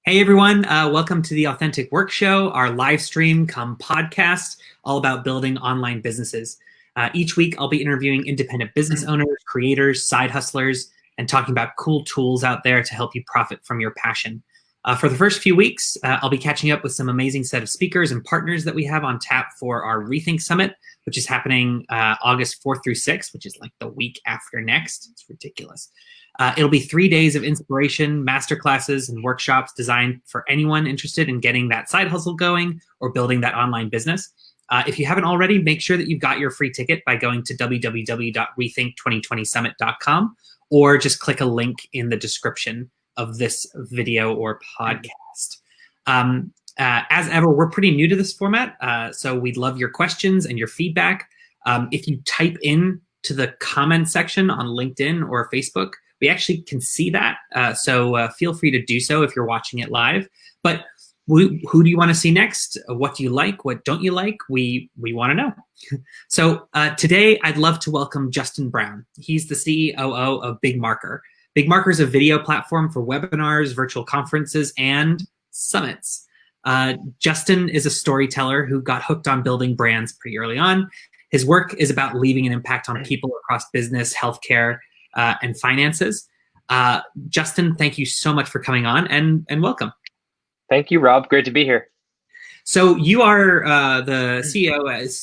Hey everyone, welcome to the Authentic Work Show, our live stream come podcast, all about building online businesses. Each week, I'll be interviewing independent business owners, creators, side hustlers, and talking about cool tools out there to help you profit from your passion. For the first few weeks, I'll be catching up with some amazing set of speakers and partners that we have on tap for our Rethink Summit, which is happening August 4th through 6th, which is like the week after next. It's ridiculous. It'll be 3 days of inspiration, masterclasses, and workshops designed for anyone interested in getting that side hustle going or building that online business. If you haven't already, make sure that you've got your free ticket by going to www.rethink2020summit.com or just click a link in the description of this video or podcast. As ever, we're pretty new to this format, so we'd love your questions and your feedback. If you type in to the comment section on LinkedIn or Facebook, we actually can see that, so feel free to do so if you're watching it live. But who do you want to see next? What do you like? What don't you like? We want to know. So today, I'd love to welcome Justin Brown. He's the COO of Big Marker. Big Marker is a video platform for webinars, virtual conferences, and summits. Justin is a storyteller who got hooked on building brands pretty early on. His work is about leaving an impact on people across business, healthcare, and finances. Justin, thank you so much for coming on and welcome. Thank you, Rob. Great to be here. So you are the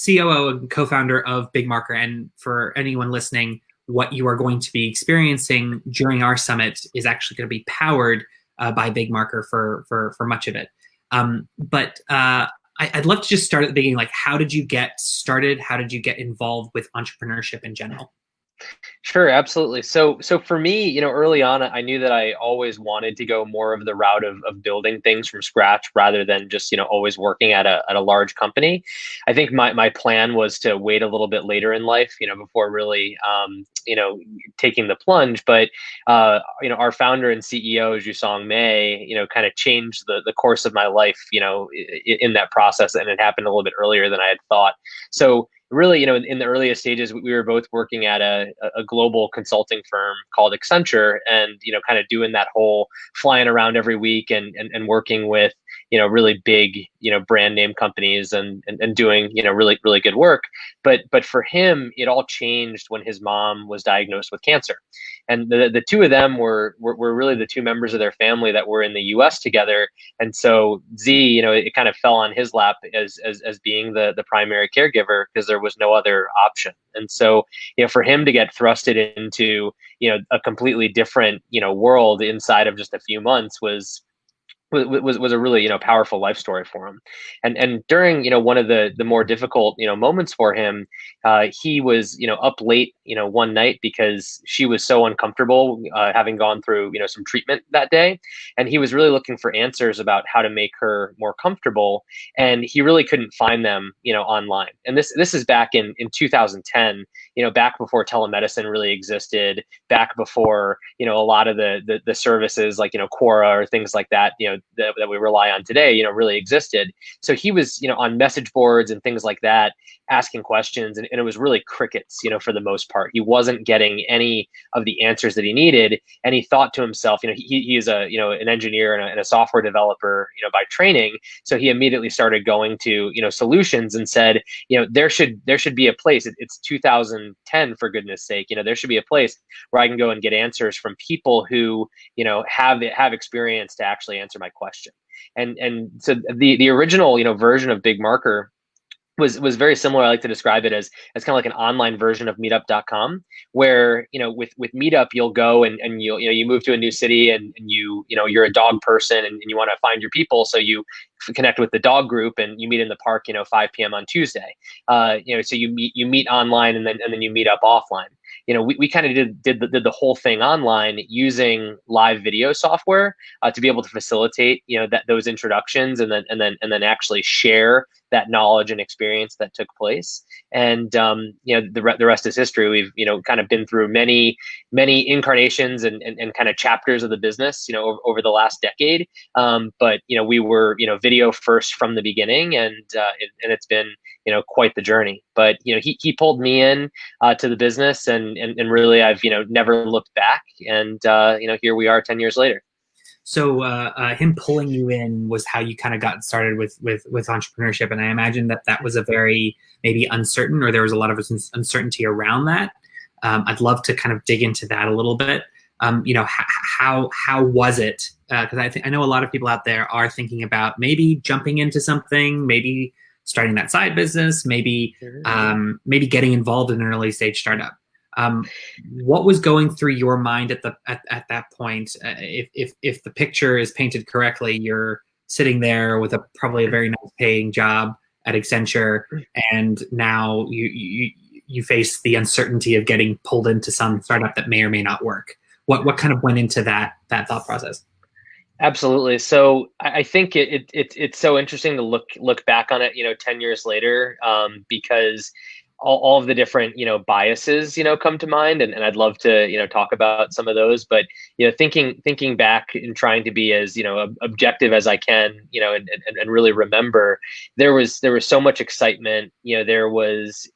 COO and co-founder of Big Marker. And for anyone listening, what you are going to be experiencing during our summit is actually going to be powered by Big Marker for much of it. But I'd love to just start at the beginning. Like, how did you get started? How did you get involved with entrepreneurship in general? Sure, absolutely. So for me, early on, I knew that I always wanted to go more of the route of building things from scratch rather than just, always working at a large company. I think my plan was to wait a little bit later in life, before really, taking the plunge. But, our founder and CEO, Jusong May, kind of changed the course of my life, in that process. And it happened a little bit earlier than I had thought. So really, in the earliest stages, we were both working at a global consulting firm called Accenture, and kind of doing that whole flying around every week and working with really big brand name companies and doing really good work. But for him, it all changed when his mom was diagnosed with cancer, and the two of them were really the two members of their family that were in the U.S. together. And so Z, it kind of fell on his lap as being the primary caregiver because there was no other option. And so, for him to get thrusted into, a completely different, world inside of just a few months was a really powerful life story for him. And during one of the more difficult moments for him, he was up late one night because she was so uncomfortable having gone through some treatment that day, and he was really looking for answers about how to make her more comfortable, and he really couldn't find them online. And this is back in 2010, back before telemedicine really existed, back before a lot of the services like Quora or things like that that we rely on today really existed. So he was on message boards and things like that, asking questions, and it was really crickets for the most part. He wasn't getting any of the answers that he needed, and he thought to himself, he is an engineer and a software developer by training. So he immediately started going to solutions and said, there should be a place. It's 2010, for goodness sake. There should be a place where I can go and get answers from people who have experience to actually answer my question. And so the original version of Big Marker was very similar. I like to describe it as kind of like an online version of meetup.com, where with Meetup you'll go and you move to a new city and you're a dog person and you want to find your people, so you connect with the dog group and you meet in the park 5 p.m. on Tuesday. So you meet online and then you meet up offline. We kind of did the whole thing online using live video software to be able to facilitate those introductions and then actually share that knowledge and experience that took place. And the rest is history. We've kind of been through many incarnations and kind of chapters of the business over the last decade. But we were video first from the beginning, and it's been quite the journey. But he pulled me in to the business, and really I've never looked back. And here we are 10 years later. So him pulling you in was how you kind of got started with entrepreneurship, and I imagine that that was a very maybe uncertain, or there was a lot of uncertainty around that. I'd love to kind of dig into that a little bit. How was it? Because I know a lot of people out there are thinking about maybe jumping into something, maybe starting that side business, maybe maybe getting involved in an early stage startup. What was going through your mind at that point? If the picture is painted correctly, you're sitting there with probably a very nice paying job at Accenture, and now you face the uncertainty of getting pulled into some startup that may or may not work. What kind of went into that thought process? Absolutely. So I think it's so interesting to look back on it, 10 years later, because all of the different, biases, come to mind, and I'd love to, talk about some of those. But, thinking back and trying to be as, objective as I can, and really remember, there was so much excitement. There was,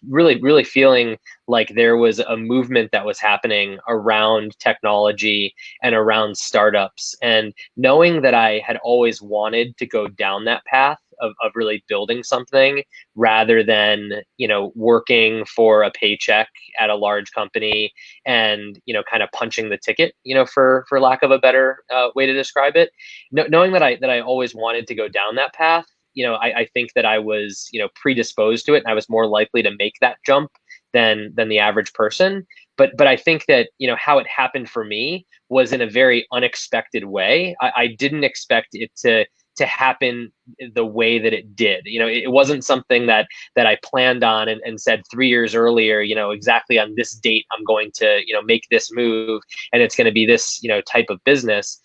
really feeling like there was a movement that was happening around technology and around startups, and knowing that I had always wanted to go down that path of really building something rather than, working for a paycheck at a large company and, kind of punching the ticket, for lack of a better way to describe it. Knowing that I always wanted to go down that path, I think that I was, predisposed to it, and I was more likely to make that jump than the average person. But I think that, how it happened for me was in a very unexpected way. I didn't expect it to happen the way that it did. It wasn't something that I planned on and said 3 years earlier, exactly on this date, I'm going to, make this move, and it's going to be this, type of business.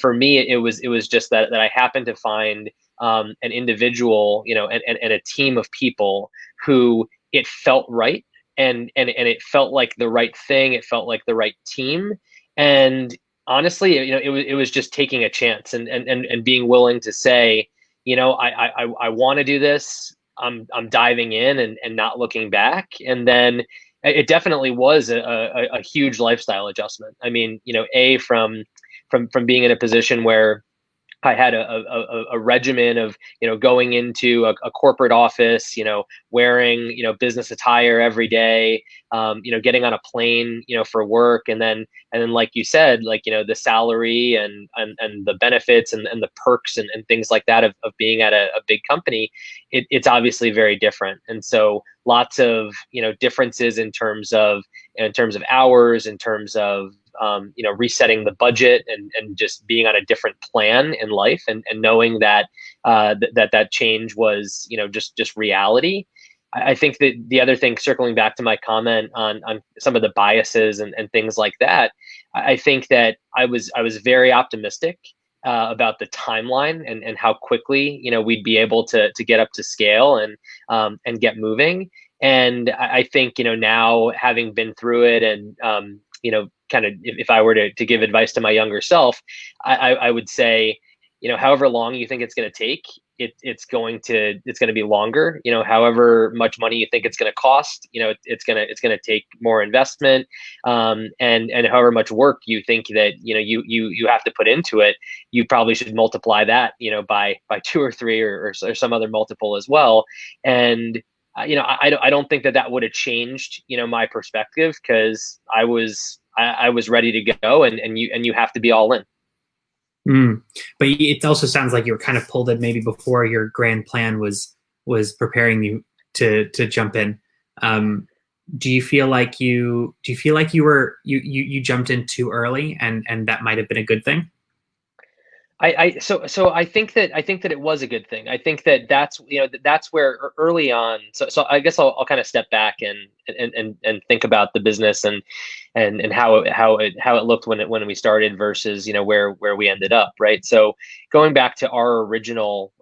For me, it was just that I happened to find an individual, and a team of people who it felt right. And it felt like the right thing. It felt like the right team. And honestly, it was just taking a chance and being willing to say, I want to do this. I'm diving in and not looking back. And then it definitely was a huge lifestyle adjustment. I mean, from being in a position where I had a regimen of, going into a corporate office, wearing, business attire every day, getting on a plane, for work. And then, like you said, like, the salary and the benefits and the perks and things like that of being at a big company, it's obviously very different. And so lots of, differences in terms of hours, in terms of, resetting the budget and just being on a different plan in life, and knowing that that change was, just reality. I think that the other thing, circling back to my comment on some of the biases and things like that, I think that I was very optimistic about the timeline and how quickly, we'd be able to get up to scale and get moving. And I think, now having been through it and, kind of, if I were to give advice to my younger self, I would say, however long you think it's going to take, it's going to be longer. However much money you think it's going to cost, it's going to take more investment, and however much work you think that you have to put into it, you probably should multiply that by 2 or 3 or some other multiple as well. And I don't think that would have changed my perspective, because I was ready to go, and you have to be all in. But it also sounds like you were kind of pulled in maybe before your grand plan was preparing you to jump in. Do you feel like you were you jumped in too early, and that might have been a good thing? So I think that it was a good thing. I think that that's where early on. So I guess I'll kind of step back and think about the business and how it looked when we started versus where we ended up, right? So going back to our original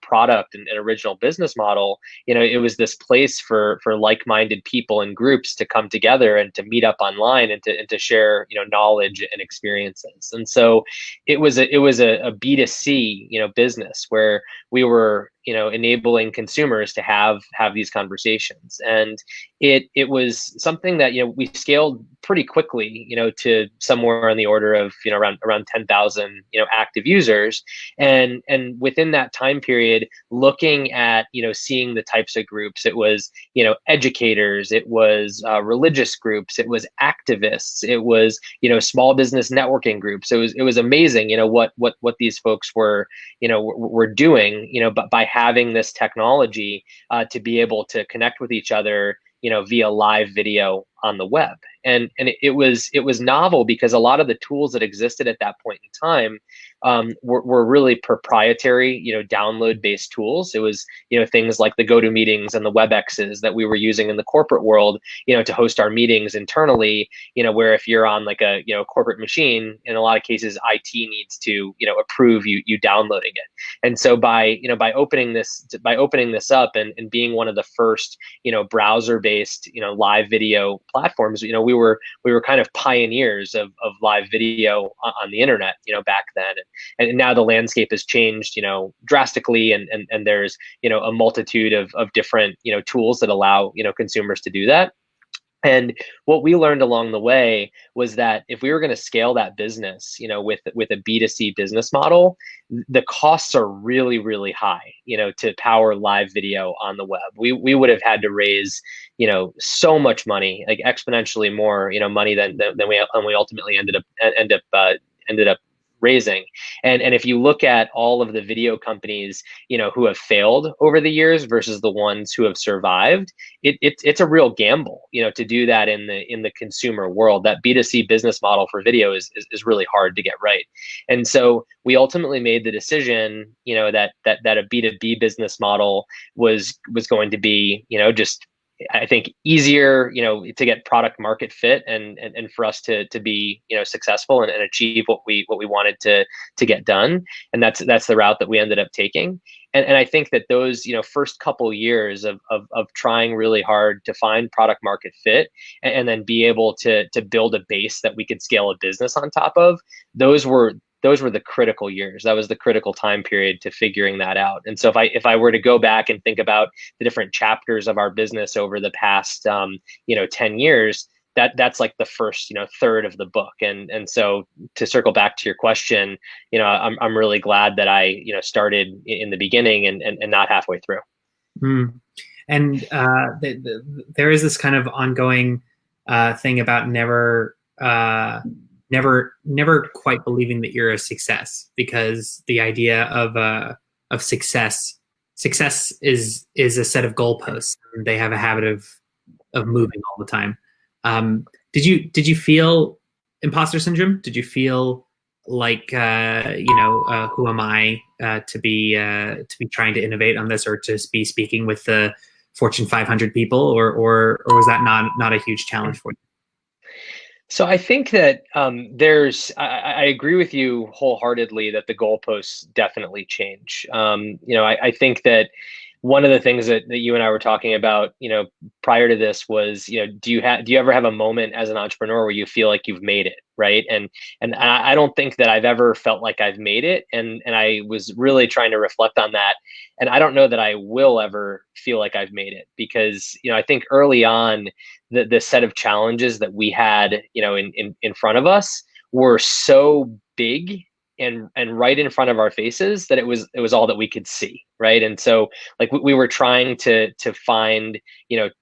product and original business model, it was this place for like-minded people and groups to come together and to meet up online and to share knowledge and experiences. And so it was a B2C business where we were enabling consumers to have these conversations. And it was something that, we scaled pretty quickly, to somewhere on the order of, around 10,000, active users. And within that time period, looking at, seeing the types of groups, it was, educators, it was religious groups, it was activists, it was, small business networking groups. It was amazing, what these folks were, were doing, but by having this technology to be able to connect with each other, via live video on the web. And it was novel because a lot of the tools that existed at that point in time were really proprietary, download based tools. It was, things like the GoToMeetings and the WebExes that we were using in the corporate world, to host our meetings internally, where if you're on like a, corporate machine, in a lot of cases, IT needs to, approve you downloading it. And so by opening this up and being one of the first, browser based, live video platforms, we were kind of pioneers of live video on the internet, back then. And now the landscape has changed, drastically, and there's, a multitude of different, tools that allow, consumers to do that. And what we learned along the way was that if we were going to scale that business, with a B2C business model, the costs are really, really high, to power live video on the web. We would have had to raise, so much money, like exponentially more, money than we ultimately ended up raising. And if you look at all of the video companies, who have failed over the years versus the ones who have survived, it's a real gamble, to do that in the consumer world. That B2C business model for video is really hard to get right. And so we ultimately made the decision, that a B2B business model was going to be, just, I think, easier, to get product market fit and for us to be, successful and achieve what we wanted to get done. And that's the route that we ended up taking. And I think that those, first couple years of trying really hard to find product market fit and then be able to build a base that we could scale a business on top of, those were the critical years. That was the critical time period to figuring that out. And so if I were to go back and think about the different chapters of our business over the past 10 years, that's like the first third of the book. And so to circle back to your question, I'm really glad that I started in the beginning and not halfway through. Mm. And there is this kind of ongoing thing about never quite believing that you're a success, because the idea of success is a set of goalposts. And they have a habit of moving all the time. Did you feel imposter syndrome? Did you feel like who am I to be trying to innovate on this, or to be speaking with the Fortune 500 people, or was that not a huge challenge for you? So I think that I agree with you wholeheartedly that the goalposts definitely change. I think that one of the things that you and I were talking about, prior to this was, do you ever have a moment as an entrepreneur where you feel like you've made it, right? And I don't think that I've ever felt like I've made it. And I was really trying to reflect on that. And I don't know that I will ever feel like I've made it, because, I think early on, the set of challenges that we had, in front of us were so big and right in front of our faces that it was all that we could see, right? And so, like, we were trying to find,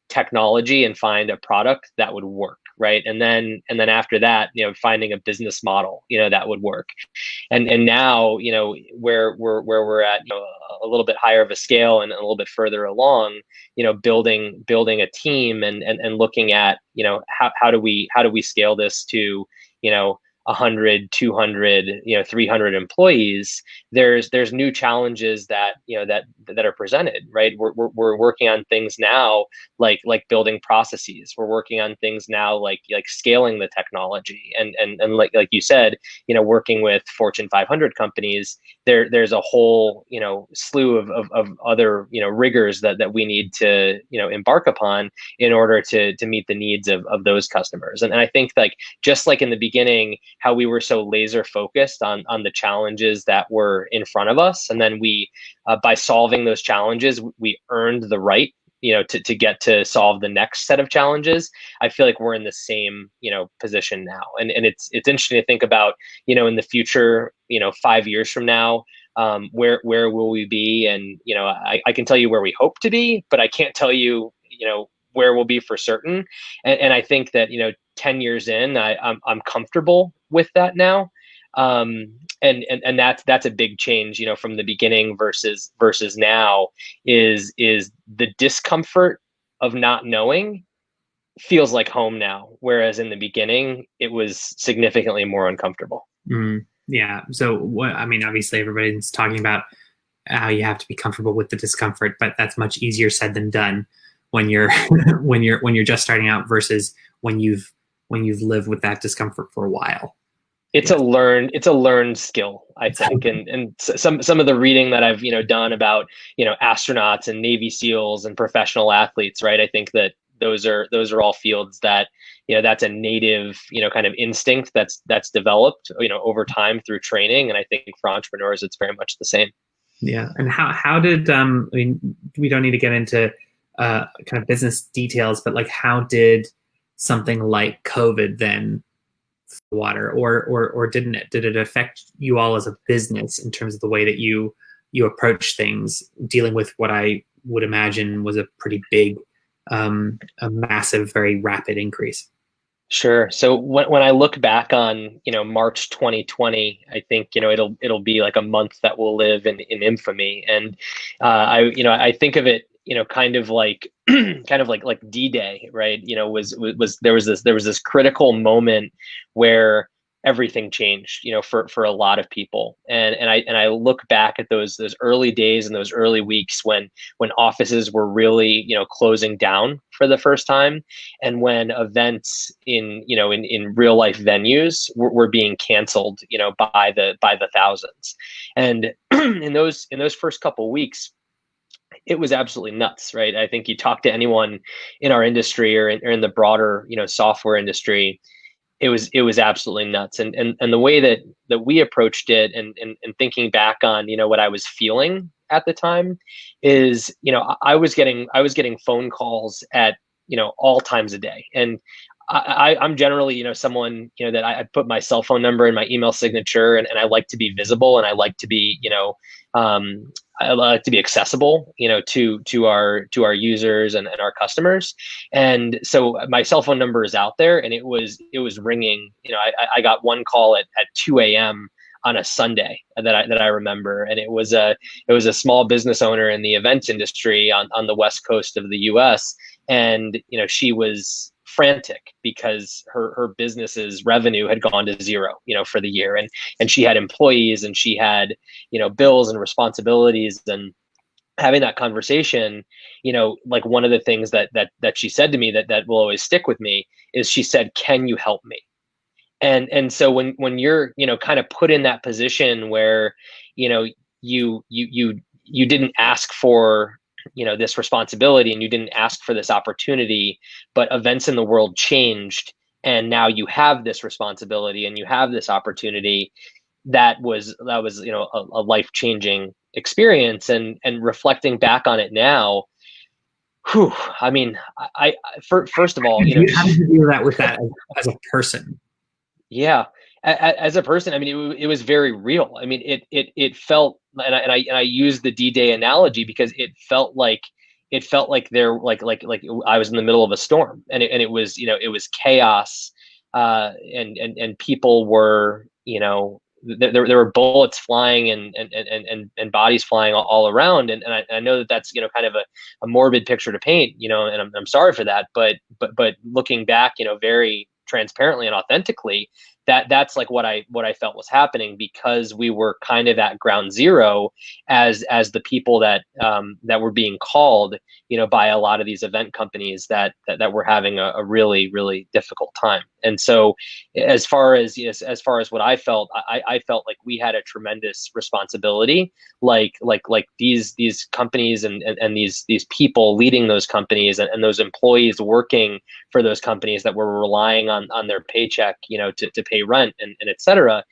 technology and find a product that would work, right? And then after that, finding a business model, that would work. And now, where we're at, a little bit higher of a scale and a little bit further along, building a team and looking at, how do we scale this to, 100, 200, 300 employees. There's new challenges that are presented, right? We're working on things now, like building processes. We're working on things now, like scaling the technology, and like you said, working with Fortune 500 companies. There's a whole slew of other rigors that we need to embark upon in order to meet the needs of those customers. And I think, like, just like in the beginning, how we were so laser focused on the challenges that were in front of us. And then we, by solving those challenges, we earned the right, to get to solve the next set of challenges. I feel like we're in the same, position now. And it's interesting to think about, in the future, 5 years from now, where will we be? And, I can tell you where we hope to be, but I can't tell you, where we'll be for certain. And I think that, 10 years in, I'm comfortable with that now. And that's a big change, from the beginning versus now, is the discomfort of not knowing feels like home now, whereas in the beginning it was significantly more uncomfortable. Yeah. So what, I mean, obviously everybody's talking about how you have to be comfortable with the discomfort, but that's much easier said than done when you're when you're just starting out versus when you've lived with that discomfort for a while. It's a learned skill, I think. And some of the reading that I've, done about, astronauts and Navy SEALs and professional athletes, right? I think that those are all fields that, that's a native, kind of instinct that's developed, over time through training. And I think for entrepreneurs, it's very much the same. Yeah. And how did, I mean, we don't need to get into kind of business details, but like, how did something like COVID then water, or didn't it? Did it affect you all as a business in terms of the way that you approach things, dealing with what I would imagine was a pretty big, a massive, very rapid increase? Sure. So when I look back on, March 2020, I think, it'll be like a month that will live in infamy. And I think of it, kind of like DDay, right? There was this critical moment where everything changed, for a lot of people. And I look back at those early days and those early weeks when offices were really, closing down for the first time, and when events in real life venues were being canceled, by the thousands. And in those first couple of weeks, it was absolutely nuts, right? I think you talk to anyone in our industry or in the broader, software industry, it was absolutely nuts. And the way that we approached it, and thinking back on, what I was feeling at the time is, I was getting phone calls at, all times a day. And I'm generally, someone, that I put my cell phone number in my email signature, and I like to be visible, and I like to be, I like to be accessible, to our users and our customers. And so my cell phone number is out there, and it was ringing. I got one call at 2 a.m. on a Sunday that I remember, and it was a small business owner in the events industry on the West Coast of the U.S. And she was frantic because her business's revenue had gone to zero, for the year. And she had employees, and she had, bills and responsibilities. And having that conversation, like one of the things that she said to me that will always stick with me is, she said, "Can you help me?" And so when you're, kind of put in that position where, you didn't ask for, this responsibility, and you didn't ask for this opportunity, but events in the world changed, and now you have this responsibility and you have this opportunity. That was a life-changing experience. And reflecting back on it now, I mean, first of all, how did you deal with that as a person? Yeah, as a person, I mean, it was very real. I mean, it felt, and I use the D-Day analogy because it felt like there, like I was in the middle of a storm, and it was, it was chaos, and people were, there were bullets flying and bodies flying all around, and I know that that's, kind of a morbid picture to paint, and I'm sorry for that, but looking back, very transparently and authentically, that's like what I felt was happening, because we were kind of at ground zero as the people that were being called, by a lot of these event companies that were having a really, really difficult time. And so as far as what I felt like we had a tremendous responsibility, like these companies and these people leading those companies, and those employees working for those companies that were relying on their paycheck, to pay pay rent and et cetera,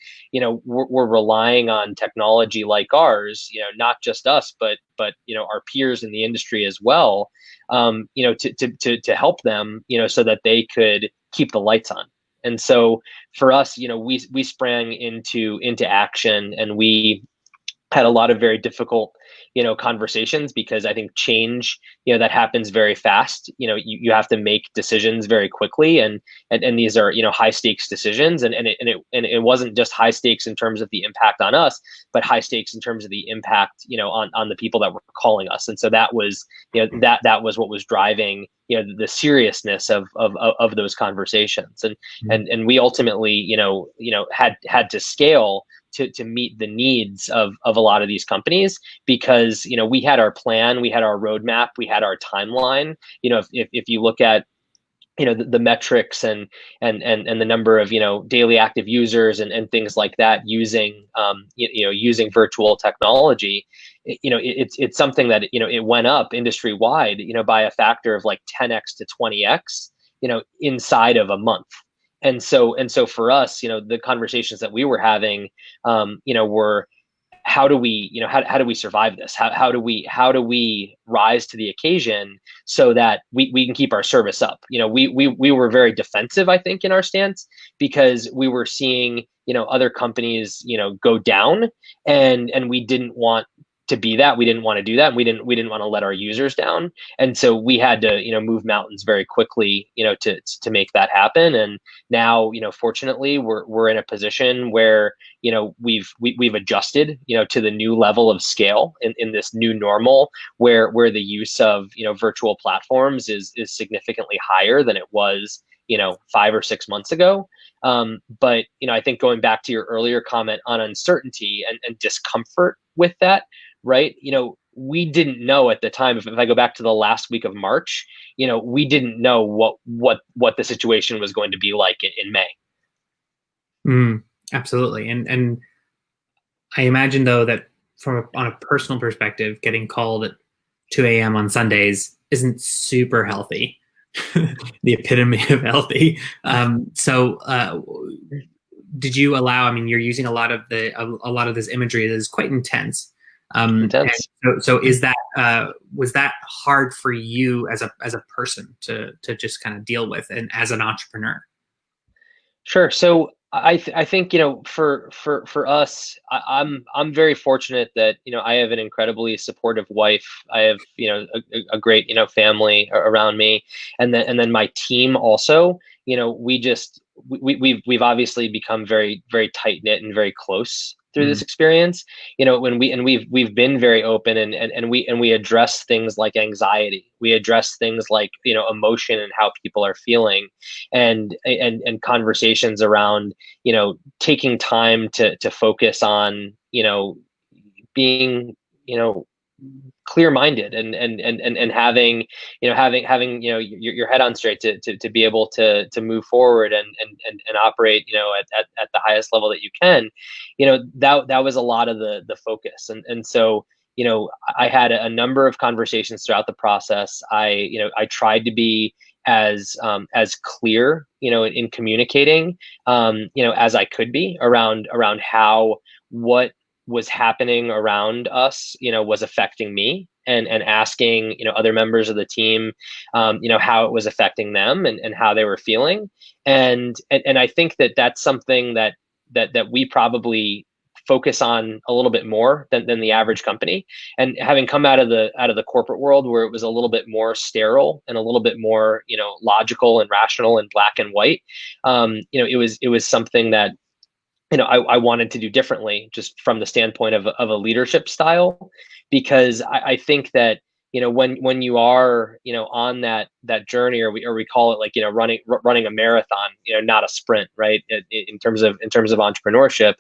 we're relying on technology like ours, not just us, but our peers in the industry as well, to help them, so that they could keep the lights on. And so for us, we sprang into action, and we had a lot of very difficult, conversations, because I think change, that happens very fast. You have to make decisions very quickly, and these are, high stakes decisions, and it wasn't just high stakes in terms of the impact on us, but high stakes in terms of the impact, on the people that were calling us. And so that was, that was what was driving, the seriousness of those conversations, and we ultimately, had to scale to meet the needs of a lot of these companies, because we had our plan, we had our roadmap, we had our timeline. If you look at the metrics and the number of daily active users and things like that using using virtual technology, it's something that it went up industry wide by a factor of like 10x to 20x inside of a month. And so for us, the conversations that we were having, were, how do we, how do we survive this? How do we rise to the occasion so that we can keep our service up? We were very defensive, I think, in our stance, because we were seeing, other companies, go down, and we didn't want to be that. We didn't want to do that. We didn't want to let our users down. And so we had to, move mountains very quickly, to make that happen. And now, fortunately, we're in a position where, we've adjusted, to the new level of scale in this new normal, where the use of, virtual platforms is significantly higher than it was, 5 or 6 months ago. But, I think going back to your earlier comment on uncertainty and discomfort with that, right? We didn't know at the time, if I go back to the last week of March, we didn't know what the situation was going to be like in May. Absolutely. And I imagine, though, that on a personal perspective, getting called at 2 a.m. on Sundays isn't super healthy, the epitome of healthy. Did you allow, I mean, you're using a lot of this imagery that is quite intense. Intense. So is that, was that hard for you as a person to just kind of deal with, and as an entrepreneur? Sure. So I think, for us, I'm very fortunate that, I have an incredibly supportive wife. I have, a great, family around me. And then my team also, we've obviously become very, very tight knit and very close through this experience, when we've been very open, and we address things like anxiety. We address things like, emotion and how people are feeling, and conversations around, taking time to focus on, being, clear-minded, and having your head on straight to be able to move forward and operate at the highest level that you can. That was a lot of the focus, and so I had a number of conversations throughout the process. I tried to be as clear in communicating as I could be around how what was happening around us, was affecting me, and asking, other members of the team, how it was affecting them, and how they were feeling. And I think that that's something that we probably focus on a little bit more than the average company. And having come out of the corporate world, where it was a little bit more sterile and a little bit more, logical and rational and black and white, it was something that I wanted to do differently, just from the standpoint of a leadership style, because I think that, when you are, on that journey, or we call it, like, running a marathon, not a sprint, right? In terms of entrepreneurship,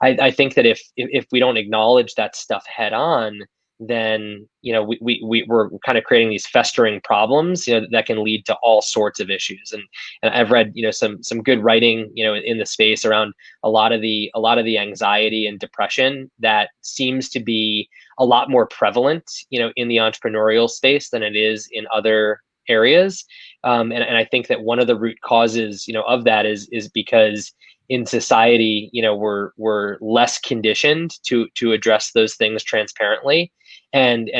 I think that if we don't acknowledge that stuff head on, then we're kind of creating these festering problems, that can lead to all sorts of issues. And I've read some good writing in the space around a lot of the anxiety and depression that seems to be a lot more prevalent in the entrepreneurial space than it is in other areas. And I think that one of the root causes of that is because in society, we're less conditioned to address those things transparently and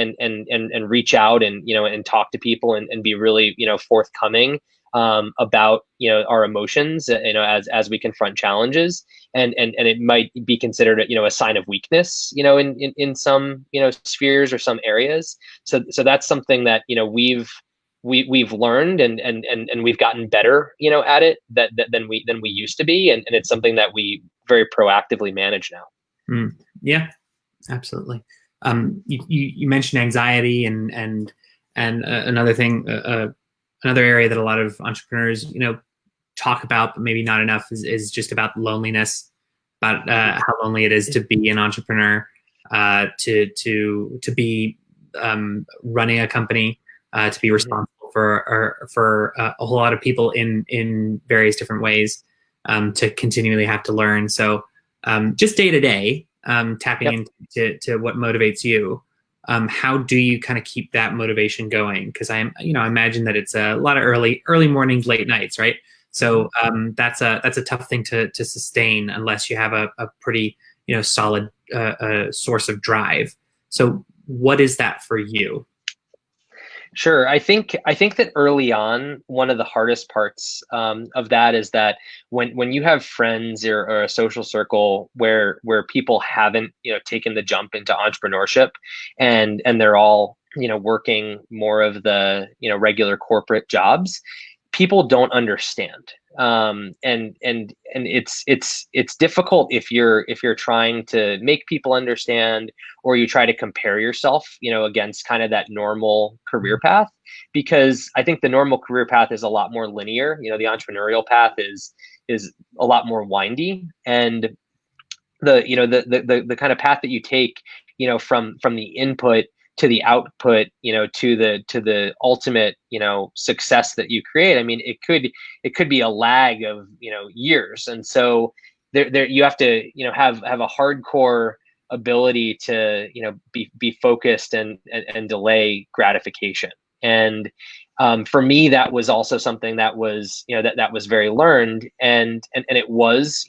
reach out and talk to people and be really, forthcoming about, our emotions, as we confront challenges. And it might be considered, a sign of weakness, in some, spheres or some areas. So that's something that, we've learned and we've gotten better, at it than we used to be. And it's something that we very proactively manage now. Yeah, absolutely. You mentioned anxiety and another thing, another area that a lot of entrepreneurs, talk about, but maybe not enough, is just about loneliness, about how lonely it is to be an entrepreneur, to be running a company, to be responsible for a whole lot of people in various different ways, to continually have to learn. So just day to day, tapping into what motivates you. How do you kind of keep that motivation going? Because I imagine that it's a lot of early mornings, late nights, right? So that's a tough thing to sustain unless you have a pretty solid source of drive. So what is that for you? Sure. I think that early on, one of the hardest parts of that is that when you have friends or a social circle where people haven't taken the jump into entrepreneurship, and they're all working more of the regular corporate jobs, people don't understand. And it's difficult if you're trying to make people understand, or you try to compare yourself against kind of that normal career path, because I think the normal career path is a lot more linear. The entrepreneurial path is a lot more windy, and the kind of path that you take from the input to the output, to the ultimate, success that you create. I mean, it could be a lag of, years. And so there you have to, have a hardcore ability to, be focused and delay gratification. And for me, that was also something that was, that was very learned, and it was,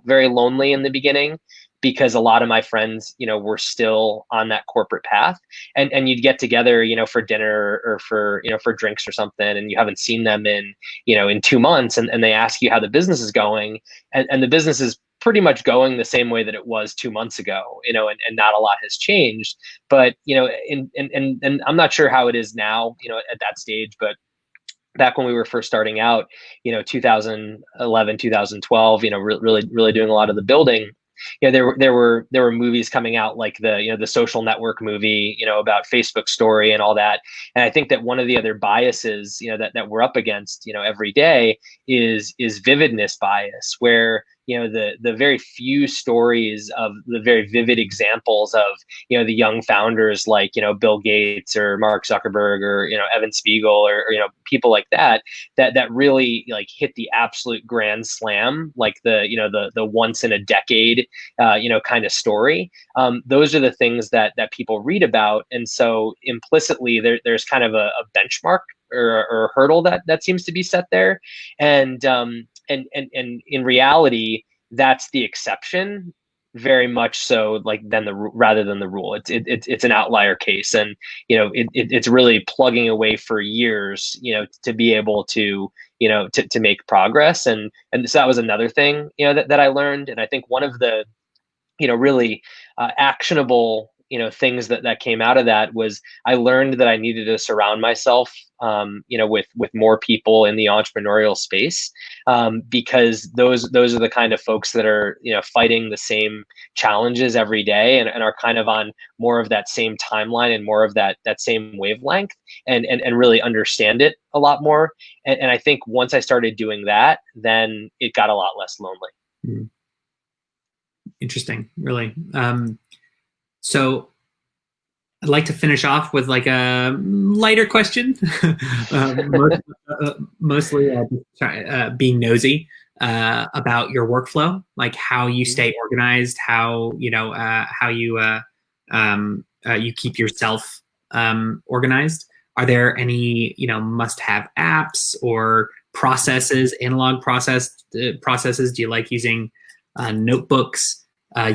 very lonely in the beginning, because a lot of my friends, were still on that corporate path, and you'd get together, for dinner or for drinks or something, and you haven't seen them in 2 months, and they ask you how the business is going, and the business is pretty much going the same way that it was 2 months ago, and not a lot has changed. But, and I'm not sure how it is now, at that stage, but back when we were first starting out, 2011, 2012, really doing a lot of the building. There were movies coming out, like the Social Network movie, about Facebook story and all that. And I think that one of the other biases, that we're up against, every day is vividness bias, where the very few stories of the very vivid examples of the young founders, like Bill Gates or Mark Zuckerberg or Evan Spiegel or people like that really like hit the absolute grand slam, like the once in a decade kind of story. Those are the things that people read about, and so implicitly there's kind of a benchmark or a hurdle that seems to be set there, and in reality, that's the exception, very much so, like, rather than the rule. It's an outlier case, and it's really plugging away for years, to be able to to make progress, and so that was another thing that I learned. And I think one of the really actionable things that came out of that was, I learned that I needed to surround myself with more people in the entrepreneurial space, because those are the kind of folks that are fighting the same challenges every day, and are kind of on more of that same timeline and more of that same wavelength, and really understand it a lot more. And I think once I started doing that, then it got a lot less lonely. Mm. Interesting, really. So I'd like to finish off with like a lighter question, mostly being nosy about your workflow, like how you stay organized, how you keep yourself organized. Are there any must-have apps or processes, analog processes? Do you like using notebooks?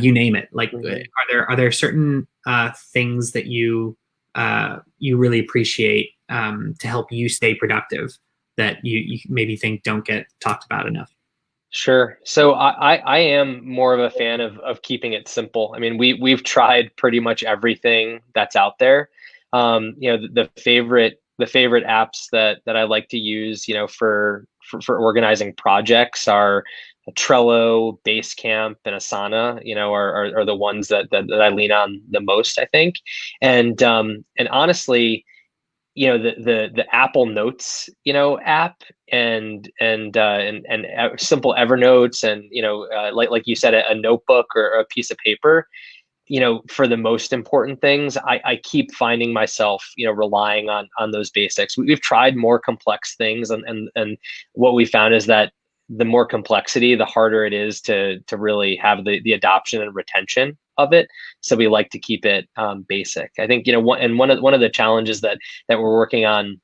You name it. Like, are there certain things that you really appreciate to help you stay productive that you maybe think don't get talked about enough? Sure. So I am more of a fan of keeping it simple. I mean, we've tried pretty much everything that's out there. The favorite apps that I like to use, for organizing projects are Trello, Basecamp, and Asana. Are the ones that I lean on the most, I think. And honestly, the Apple Notes app and simple Evernotes and like you said, a notebook or a piece of paper, for the most important things, I keep finding myself relying on those basics. We've tried more complex things, and what we found is that the more complexity, the harder it is to really have the adoption and retention of it. So we like to keep it basic. I think one of the challenges that we're working on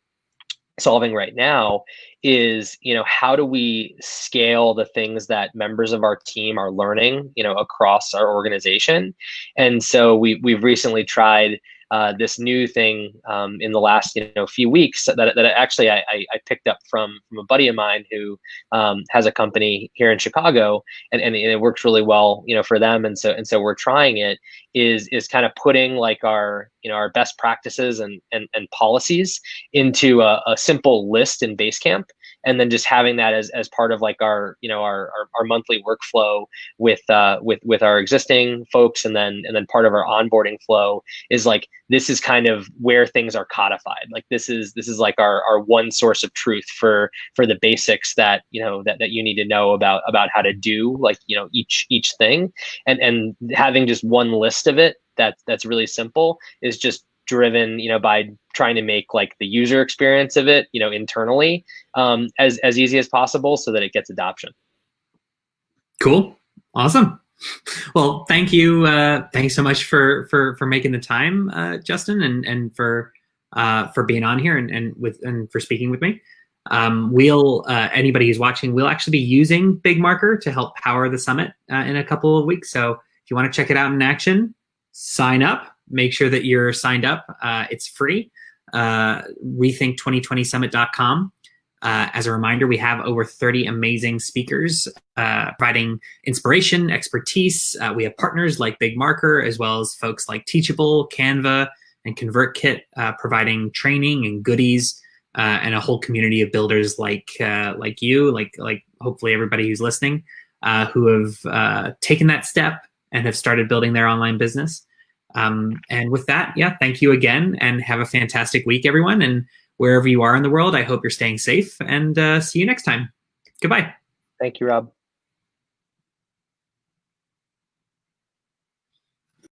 solving right now is how do we scale the things that members of our team are learning across our organization. And so we've recently tried this new thing in the last few weeks that actually I picked up from a buddy of mine who has a company here in Chicago, and it works really well for them, and so we're trying it. Is kind of putting like our our best practices and policies into a simple list in Basecamp, and then just having that as part of like our our monthly workflow with our existing folks, and then part of our onboarding flow is like, this is kind of where things are codified. Like this is like our one source of truth for the basics that that you need to know about how to do like each thing, and having just one list of it that's really simple is just driven by trying to make like the user experience of it internally as easy as possible so that it gets adoption. Cool. Awesome. Well, thank you. Thanks so much for making the time, Justin, and for being on here and for speaking with me. We'll anybody who's watching, we'll actually be using Big Marker to help power the summit in a couple of weeks. So if you want to check it out in action, sign up. Make sure that you're signed up. It's free. Rethink2020summit.com. As a reminder, we have over 30 amazing speakers providing inspiration, expertise. We have partners like Big Marker, as well as folks like Teachable, Canva, and ConvertKit, providing training and goodies, and a whole community of builders like you, like hopefully everybody who's listening, who have taken that step and have started building their online business. And with that, thank you again, and have a fantastic week, everyone. And wherever you are in the world, I hope you're staying safe, and see you next time. Goodbye. Thank you, Rob.